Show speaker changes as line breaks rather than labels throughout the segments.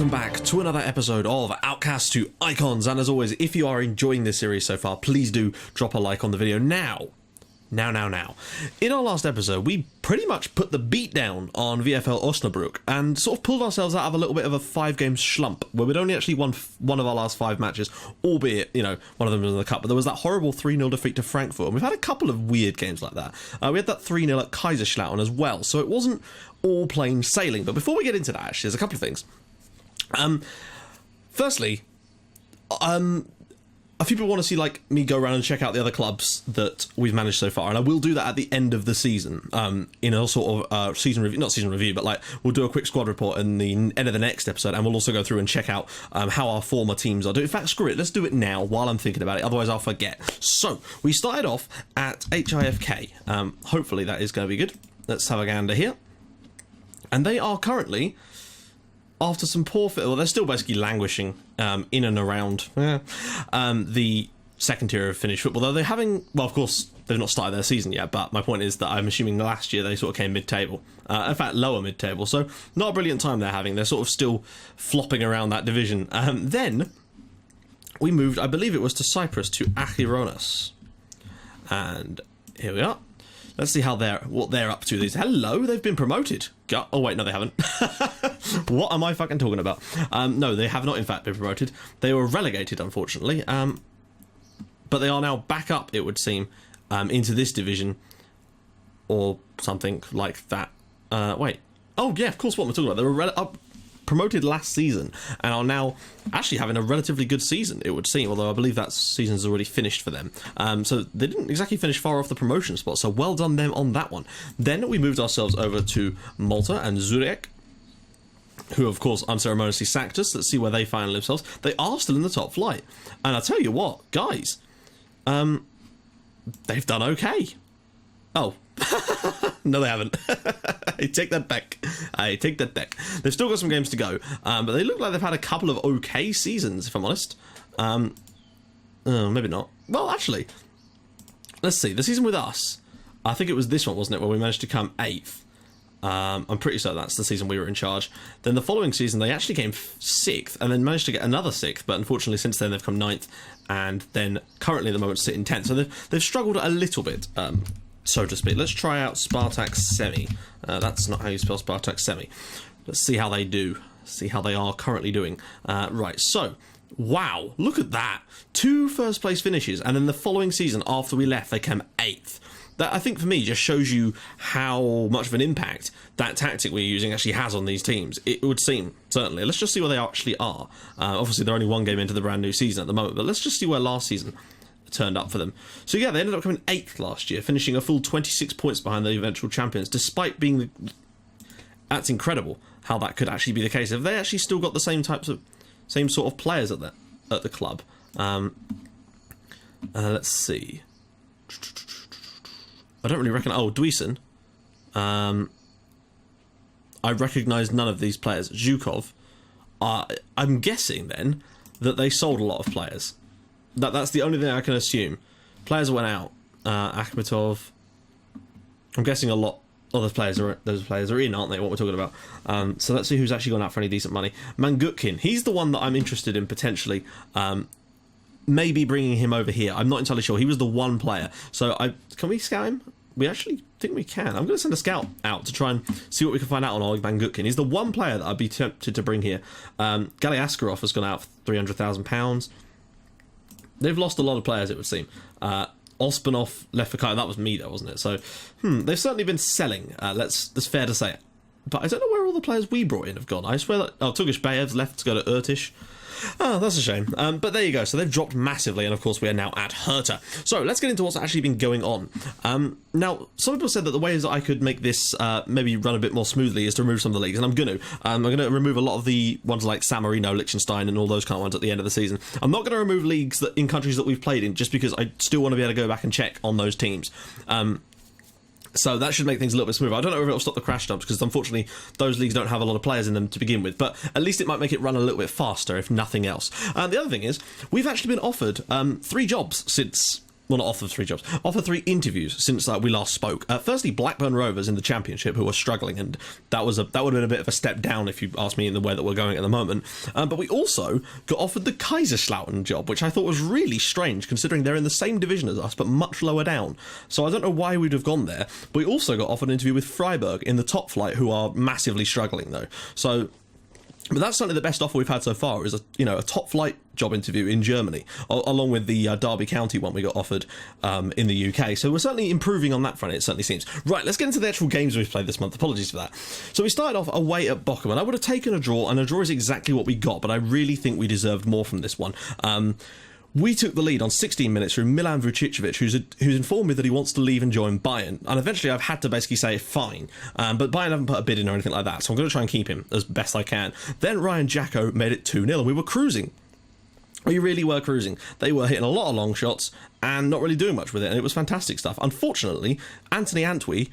welcome back to another episode of Outcasts to Icons, and as always, if you are enjoying this series so far, please do drop a like on the video now. In our last episode, we pretty much put the beat down on VfL Osnabrück and sort of pulled ourselves out of a little bit of a 5-game slump where we'd only actually won one of our last 5 matches, albeit, you know, one of them was in the cup, but there was that horrible 3-0 defeat to Frankfurt, and we've had a couple of weird games like that. We had that 3-0 at Kaiserslautern as well, so it wasn't all plain sailing. But before we get into that, actually, there's a couple of things. Firstly, a few people want to see like me go around and check out the other clubs that we've managed so far, and I will do that at the end of the season, in a sort of season review, not season review, but like we'll do a quick squad report in the end of the next episode, and we'll also go through and check out how our former teams are doing. In fact, screw it, let's do it now while I'm thinking about it, otherwise I'll forget. So we started off at HIFK. Hopefully that is going to be good. Let's have a gander here, and they are currently, after some poor well, they're still basically languishing in and around the second tier of Finnish football, though they're having, well, of course, they've not started their season yet, but my point is that I'm assuming last year they sort of came mid-table, in fact, lower mid-table, so not a brilliant time they're having. They're sort of still flopping around that division. Then we moved, I believe it was to Cyprus, to Achironas, and here we are. Let's see what they're up to. Hello, they've been promoted. Oh wait, no, they haven't. What am I fucking talking about? No, they have not in fact been promoted. They were relegated, unfortunately. But they are now back up, it would seem, into this division, or something like that. Wait. Oh yeah, of course. What am I talking about? They were promoted last season and are now actually having a relatively good season, it would seem, although I believe that season's already finished for them. So they didn't exactly finish far off the promotion spot, so well done them on that one. Then we moved ourselves over to Malta and Zurich, who of course unceremoniously sacked us. Let's see where they find themselves. They are still in the top flight, and I tell you what, guys, they've done okay. Oh, no, they haven't. I take that back. They've still got some games to go, but they look like they've had a couple of okay seasons, if I'm honest. Maybe not. Well, actually, let's see. The season with us, I think it was this one, wasn't it, where we managed to come 8th. I'm pretty certain that's the season we were in charge. Then the following season, they actually came 6th, and then managed to get another 6th, but unfortunately since then they've come 9th, and then currently at the moment sit in 10th. So they've struggled a little bit, so to speak. Let's try out Spartak Semi. That's not how you spell Spartak Semi. Let's see how they do. See how they are currently doing. Right, so, wow, look at that. 2 first place finishes, and then the following season after we left, they came 8th. That, I think, for me, just shows you how much of an impact that tactic we're using actually has on these teams. It would seem, certainly. Let's just see where they actually are. Obviously, they're only 1 game into the brand new season at the moment, but let's just see where last season turned up for them. So yeah, they ended up coming 8th last year, finishing a full 26 points behind the eventual champions, despite being that's incredible how that could actually be the case. Have they actually still got the same sort of players at the club? Let's see. I don't really reckon. Oh, Duisen. I recognise none of these players. Zhukov. I'm guessing then that they sold a lot of players. That's the only thing I can assume. Players went out. Akhmetov. I'm guessing a lot of those players are in, aren't they? What we're talking about. So let's see who's actually gone out for any decent money. Mangutkin. He's the one that I'm interested in potentially. Maybe bringing him over here. I'm not entirely sure. He was the one player. So can we scout him? We actually think we can. I'm going to send a scout out to try and see what we can find out on Oleg Mangutkin. He's the one player that I'd be tempted to bring here. Gali Askarov has gone out for £300,000. They've lost a lot of players, it would seem. Ospanov left for Kyle. That was me, though, wasn't it? So, they've certainly been selling. That's fair to say. But I don't know where all the players we brought in have gone. I swear that Tugish Bayev's left to go to Irtish. Oh, that's a shame. But there you go. So they've dropped massively, and of course we are now at Hertha. So let's get into what's actually been going on. Now, some people said that the ways that I could make this maybe run a bit more smoothly is to remove some of the leagues, and I'm going to. I'm going to remove a lot of the ones like San Marino, Liechtenstein, and all those kind of ones at the end of the season. I'm not going to remove leagues in countries that we've played in, just because I still want to be able to go back and check on those teams. So that should make things a little bit smoother. I don't know if it'll stop the crash dumps, because unfortunately those leagues don't have a lot of players in them to begin with, but at least it might make it run a little bit faster, if nothing else. The other thing is, we've actually been offered 3 jobs since well, not offered 3 jobs, offered 3 interviews since we last spoke. Firstly, Blackburn Rovers in the Championship, who are struggling, and that would have been a bit of a step down if you ask me, in the way that we're going at the moment. But we also got offered the Kaiserslautern job, which I thought was really strange, considering they're in the same division as us, but much lower down. So I don't know why we'd have gone there. But we also got offered an interview with Freiburg in the top flight, who are massively struggling, though. So... but that's certainly the best offer we've had so far, is a top flight job interview in Germany, along with the Derby County one we got offered in the UK. So we're certainly improving on that front, it certainly seems. Right, let's get into the actual games we've played this month. Apologies for that. So we started off away at Bochum, and I would have taken a draw, and a draw is exactly what we got, but I really think we deserved more from this one. We took the lead on 16 minutes through Milan Vucicevic, who's informed me that he wants to leave and join Bayern. And eventually I've had to basically say, fine. But Bayern haven't put a bid in or anything like that, so I'm going to try and keep him as best I can. Then Ryan Jacko made it 2-0, and we were cruising. We really were cruising. They were hitting a lot of long shots and not really doing much with it, and it was fantastic stuff. Unfortunately, Anthony Antwi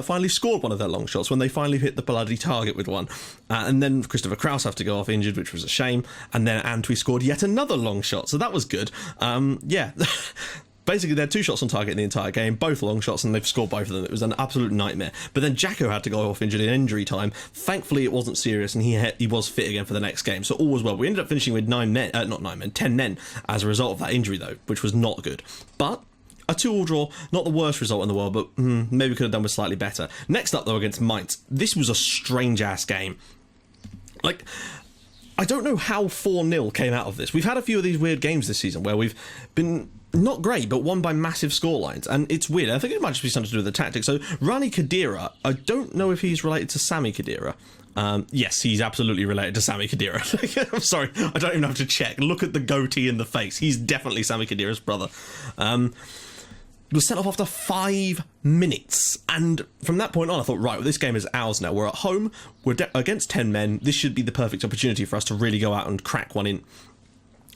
finally scored one of their long shots when they finally hit the bloody target with one. And then Christopher Kraus had to go off injured, which was a shame. And then Antwi scored yet another long shot, so that was good. Yeah. Basically, they had 2 shots on target in the entire game, both long shots, and they've scored both of them. It was an absolute nightmare. But then Jacko had to go off injured in injury time. Thankfully, it wasn't serious, and he was fit again for the next game, so all was well. We ended up finishing with 10 men as a result of that injury, though, which was not good. But a 2-2 draw, not the worst result in the world, but maybe we could have done with slightly better. Next up, though, against Mainz. This was a strange-ass game. I don't know how 4-0 came out of this. We've had a few of these weird games this season where we've been... not great, but won by massive scorelines, and it's weird. I think it might just be something to do with the tactics. So Rani Khedira, I don't know if he's related to Sami Khedira. Yes, he's absolutely related to Sami Khedira. I'm sorry, I don't even have to check. Look at the goatee in the face. He's definitely Sami Khedira's brother. Was sent off after 5 minutes, and from that point on I thought, right, well, this game is ours now. We're at home, we're against 10 men. This should be the perfect opportunity for us to really go out and crack one in.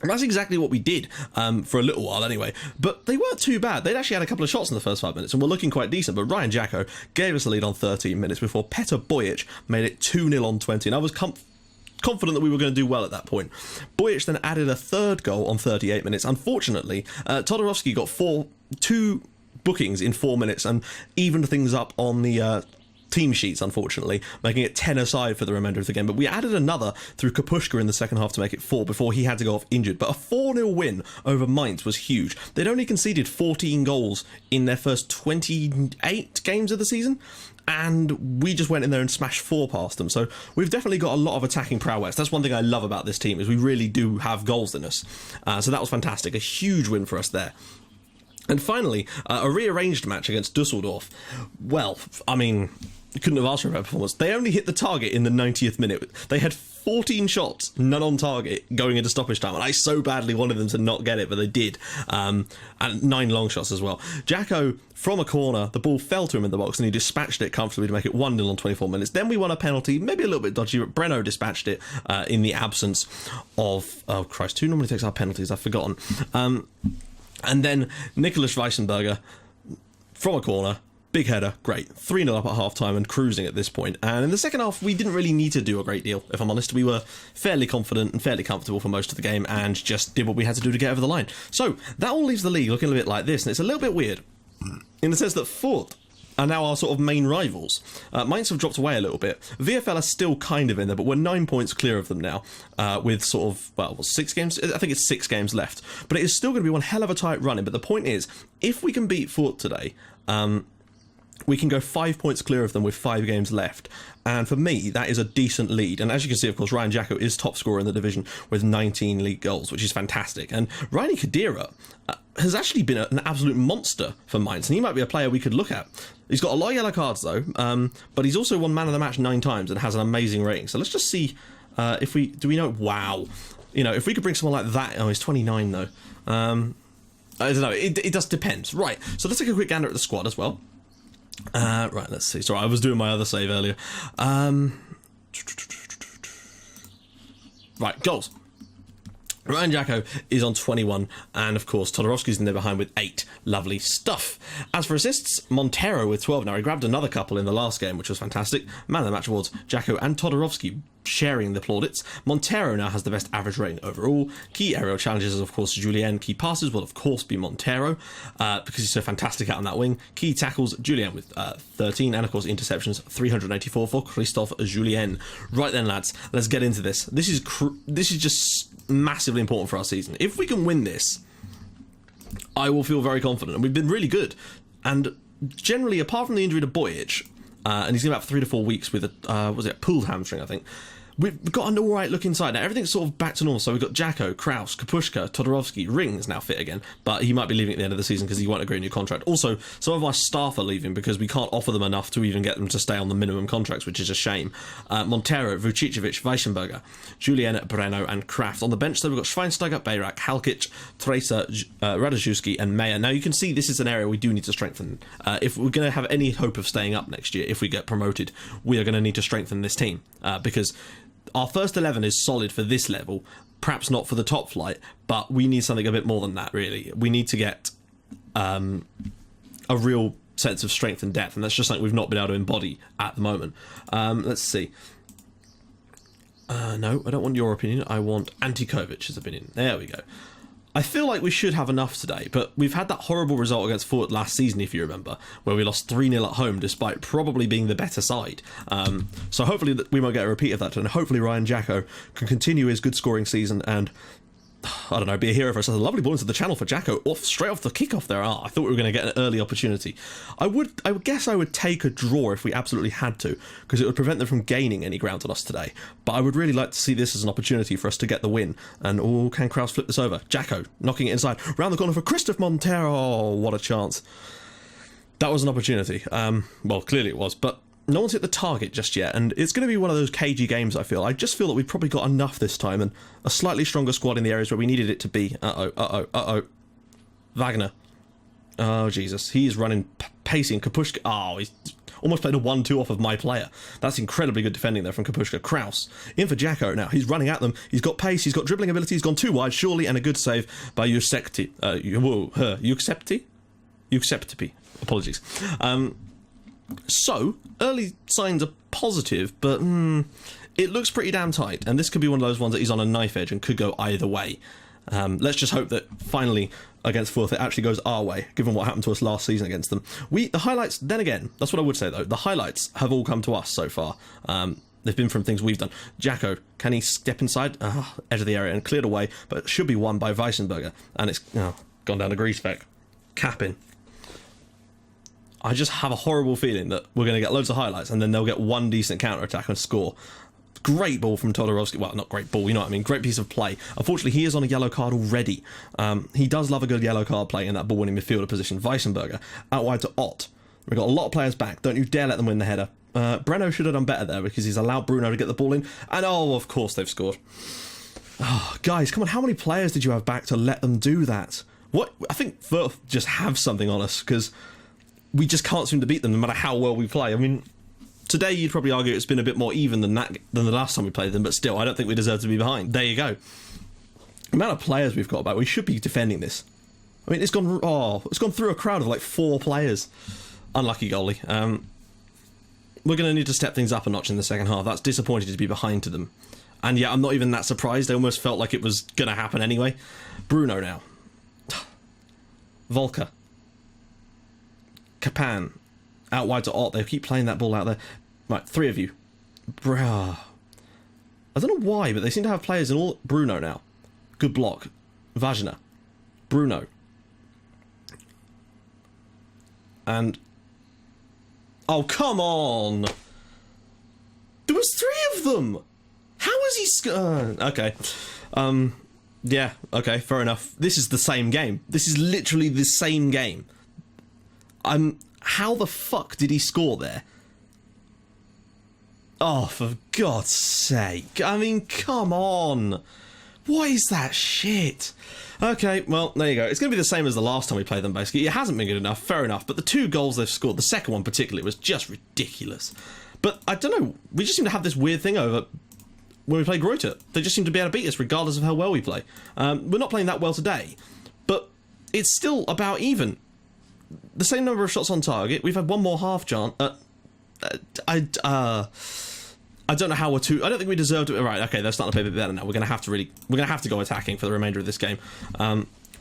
And that's exactly what we did, for a little while anyway. But they weren't too bad. They'd actually had a couple of shots in the first 5 minutes and were looking quite decent. But Ryan Jacko gave us the lead on 13 minutes before Petr Bojic made it 2-0 on 20. And I was confident that we were going to do well at that point. Bojic then added a 3rd goal on 38 minutes. Unfortunately, Todorowski got 2 bookings in 4 minutes and evened things up on the team sheets, unfortunately, making it 10-aside for the remainder of the game. But we added another through Kapushka in the second half to make it 4 before he had to go off injured. But a 4-0 win over Mainz was huge. They'd only conceded 14 goals in their first 28 games of the season, and we just went in there and smashed 4 past them. So we've definitely got a lot of attacking prowess. That's one thing I love about this team, is we really do have goals in us. So that was fantastic. A huge win for us there. And finally, a rearranged match against Dusseldorf. Well, I mean, couldn't have asked for a better performance. They only hit the target in the 90th minute. They had 14 shots, none on target, going into stoppage time, and I so badly wanted them to not get it, but they did. And 9 long shots as well. Jacko, from a corner, the ball fell to him in the box, and he dispatched it comfortably to make it 1-0 on 24 minutes. Then we won a penalty, maybe a little bit dodgy, but Breno dispatched it in the absence of... oh, Christ, who normally takes our penalties? I've forgotten. And then Nicholas Weissenberger, from a corner, big header, great. 3-0 up at half-time and cruising at this point. And in the second half, we didn't really need to do a great deal, if I'm honest. We were fairly confident and fairly comfortable for most of the game and just did what we had to do to get over the line. So that all leaves the league looking a bit like this, and it's a little bit weird in the sense that Furth are now our sort of main rivals. Mainz have dropped away a little bit. VfL are still kind of in there, but we're 9 points clear of them now, with sort of, well, 6 games? I think it's 6 games left. But it is still going to be one hell of a tight running. But the point is, if we can beat Furth today, we can go 5 points clear of them with 5 games left. And for me, that is a decent lead. And as you can see, of course, Ryan Jacko is top scorer in the division with 19 league goals, which is fantastic. And Rani Khedira has actually been an absolute monster for Mainz, and he might be a player we could look at. He's got a lot of yellow cards, though, but he's also won man of the match 9 times and has an amazing rating. So let's just see if we... do we know... wow. You know, if we could bring someone like that... oh, he's 29, though. I don't know. It just depends. Right, so let's take a quick gander at the squad as well. Right, let's see. Sorry, I was doing my other save earlier. Right, goals. Ryan Jacko is on 21, and of course Todorovsky's in there behind with 8. Lovely stuff. As for assists, Montero with 12. Now, he grabbed another couple in the last game, which was fantastic. Man of the match awards, Jacko and Todorovsky sharing the plaudits. Montero now has the best average rating overall. Key aerial challenges is, of course, Julien. Key passes will, of course, be Montero, because he's so fantastic out on that wing. Key tackles, Julien with 13, and, of course, interceptions, 384 for Christophe Julien. Right then, lads, let's get into this. This is just massively important for our season. If we can win this, I will feel very confident. And we've been really good. And generally, apart from the injury to Bojic, and he's going to have 3 to 4 weeks with a pulled hamstring, I think. We've got an alright look inside. Now, everything's sort of back to normal. So we've got Jacko, Kraus, Kapushka, Todorovsky. Ring's now fit again, but he might be leaving at the end of the season because he won't agree a new contract. Also, some of our staff are leaving because we can't offer them enough to even get them to stay on the minimum contracts, which is a shame. Montero, Vucicevic, Weissenberger, Julien, Breno, and Kraft. On the bench, though, we've got Schweinsteiger, Bayrak, Halkic, Tracer, Radajewski, and Meyer. Now, you can see this is an area we do need to strengthen. If we're going to have any hope of staying up next year, if we get promoted, we are going to need to strengthen this team because our first 11 is solid for this level, perhaps not for the top flight, but we need something a bit more than that, really. We need to get a real sense of strength and depth, and that's just something we've not been able to embody at the moment. Let's see. No, I don't want your opinion. I want Antikovic's opinion. There we go. I feel like we should have enough today, but we've had that horrible result against Furth last season, if you remember, where we lost 3-0 at home despite probably being the better side. So hopefully we might get a repeat of that, and hopefully Ryan Jacko can continue his good scoring season and, I don't know, be a hero for us. That's a lovely ball into the channel for Jacko, straight off the kickoff there. I thought we were going to get an early opportunity. I would guess I would take a draw if we absolutely had to, because it would prevent them from gaining any ground on us today. But I would really like to see this as an opportunity for us to get the win. And, can Kraus flip this over? Jacko knocking it inside. Round the corner for Christophe Montero. Oh, what a chance. That was an opportunity. Well, clearly it was, but no one's hit the target just yet, and it's going to be one of those cagey games, I feel. I just feel that we've probably got enough this time, and a slightly stronger squad in the areas where we needed it to be. Wagner. Oh, Jesus. He is running pacing. Kapushka. Oh, he's almost played a 1-2 off of my player. That's incredibly good defending there from Kapushka. Kraus. In for Jacko now. He's running at them. He's got pace. He's got dribbling ability. He's gone too wide, surely, and a good save by Yusekti. Yukseptipi. Apologies. So, early signs are positive, but it looks pretty damn tight, and this could be one of those ones that he's on a knife edge and could go either way. Let's just hope that finally against Furth it actually goes our way, given what happened to us last season against them. The highlights, then again, that's what I would say though, the highlights have all come to us so far. They've been from things we've done. Jacko, can he step inside? Edge of the area and cleared away, but it should be won by Weissenberger, and it's gone down to Griesbeck. Capping. I just have a horrible feeling that we're going to get loads of highlights and then they'll get one decent counter-attack and score. Great ball from Todorovsky. Well, not great ball, you know what I mean. Great piece of play. Unfortunately, he is on a yellow card already. He does love a good yellow card play in that ball-winning midfielder position. Weissenberger out wide to Ott. We've got a lot of players back. Don't you dare let them win the header. Breno should have done better there because he's allowed Bruno to get the ball in. And, of course, they've scored. Oh, guys, come on. How many players did you have back to let them do that? I think Furth just have something on us because we just can't seem to beat them no matter how well we play. I mean, today you'd probably argue it's been a bit more even than the last time we played them, but still, I don't think we deserve to be behind. There you go. The amount of players we've got back, we should be defending this. I mean, it's gone through a crowd of like 4 players. Unlucky goalie. We're going to need to step things up a notch in the second half. That's disappointing to be behind to them. And yeah, I'm not even that surprised. I almost felt like it was going to happen anyway. Bruno now. Volker. Kapan, out wide to Ott. They keep playing that ball out there. Right, 3 of you. Bruh. I don't know why, but they seem to have players in all. Bruno now. Good block. Wagner. Bruno. And... oh, come on! There was 3 of them! How is he... okay. Yeah, okay, fair enough. This is the same game. This is literally the same game. How the fuck did he score there? Oh, for God's sake. I mean, come on. What is that shit? Okay, well, there you go. It's going to be the same as the last time we played them, basically. It hasn't been good enough, fair enough, but the 2 goals they've scored, the second one particularly, was just ridiculous. But, I don't know, we just seem to have this weird thing over when we play Greuter. They just seem to be able to beat us regardless of how well we play. We're not playing that well today, but it's still about even. The same number of shots on target. We've had one more half chance. I don't know how we're too. I don't think we deserved it. Right, okay, they're starting to play a bit better now. We're gonna have to go attacking for the remainder of this game.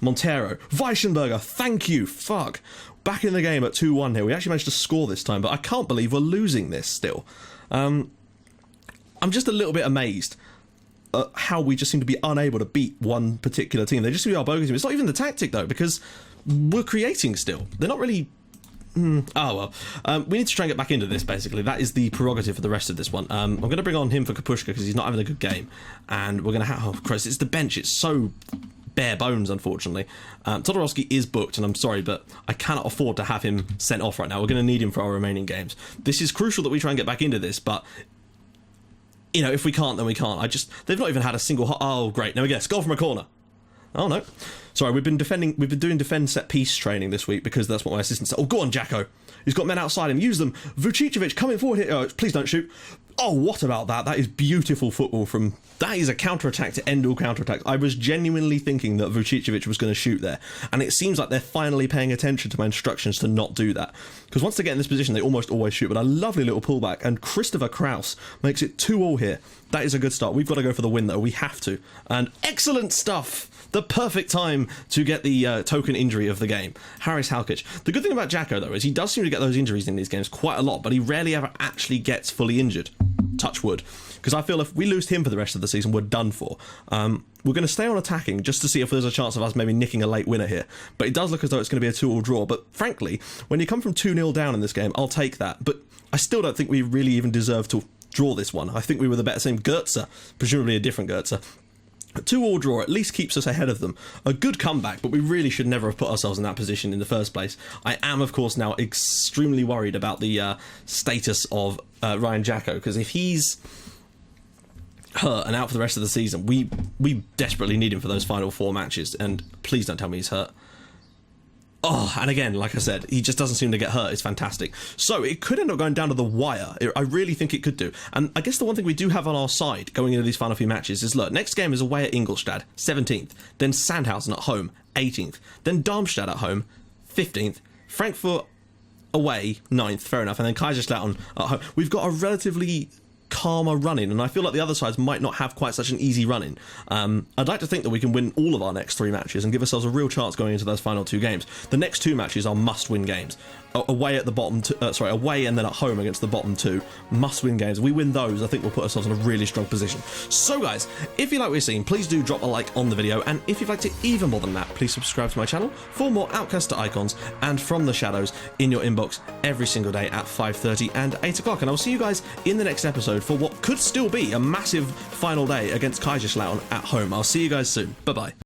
Montero, Weissenberger, thank you. Fuck. Back in the game at 2-1 here. We actually managed to score this time, but I can't believe we're losing this still. I'm just a little bit amazed at how we just seem to be unable to beat one particular team. They just seem to be our bogus team. It's not even the tactic though, because we're creating still. They're not really. Oh well. We need to try and get back into this. Basically, that is the prerogative for the rest of this one. I'm going to bring on him for Kapushka because he's not having a good game, and we're going to have. Oh Christ! It's the bench. It's so bare bones, unfortunately. Todorowski is booked, and I'm sorry, but I cannot afford to have him sent off right now. We're going to need him for our remaining games. This is crucial that we try and get back into this, but you know, if we can't, then we can't. They've not even had a single. Oh, great! Now we get a goal from a corner. Oh no. Sorry, we've been doing defend set piece training this week because that's what my assistant said. Oh, go on, Jacko. He's got men outside him. Use them. Vucicevic coming forward here. Oh, please don't shoot. Oh, what about that? That is beautiful football from... That is a counter-attack to end all counter-attacks. I was genuinely thinking that Vucicevic was going to shoot there. And it seems like they're finally paying attention to my instructions to not do that. Because once they get in this position, they almost always shoot. But a lovely little pullback. And Christopher Kraus makes it 2-2 here. That is a good start. We've got to go for the win, though. We have to. And excellent stuff! The perfect time to get the token injury of the game. Haris Halkic. The good thing about Jacko, though, is he does seem to get those injuries in these games quite a lot, but he rarely ever actually gets fully injured. Touch wood. Because I feel if we lose him for the rest of the season, we're done for. We're going to stay on attacking just to see if there's a chance of us maybe nicking a late winner here. But it does look as though it's going to be a 2-2 draw. But frankly, when you come from 2-0 down in this game, I'll take that. But I still don't think we really even deserve to draw this one. I think we were the better team. Goetze, presumably a different Goetze. A 2-2 draw at least keeps us ahead of them. A good comeback, but we really should never have put ourselves in that position in the first place. I am, of course, now extremely worried about the status of Ryan Jacko, because if he's hurt and out for the rest of the season, we desperately need him for those final 4 matches, and please don't tell me he's hurt. Oh, and again, like I said, he just doesn't seem to get hurt. It's fantastic. So it could end up going down to the wire. I really think it could do. And I guess the one thing we do have on our side going into these final few matches is, look, next game is away at Ingolstadt, 17th. Then Sandhausen at home, 18th. Then Darmstadt at home, 15th. Frankfurt away, 9th, fair enough. And then Kaiserslautern at home. We've got a relatively calmer run-in, and I feel like the other sides might not have quite such an easy run-in. I'd like to think that we can win all of our next 3 matches and give ourselves a real chance going into those final 2 games. The next 2 matches are must-win games. Away at the bottom, away and then at home against the bottom 2 must-win games. We win those, I think we'll put ourselves in a really strong position. So guys, if you like what you're seeing, please do drop a like on the video, and if you'd like it even more than that, please subscribe to my channel for more Outcasts to Icons and From the Shadows in your inbox every single day at 5:30 and 8 o'clock. And I'll see you guys in the next episode for what could still be a massive final day against Kaiserslautern at home. I'll see you guys soon. Bye-bye.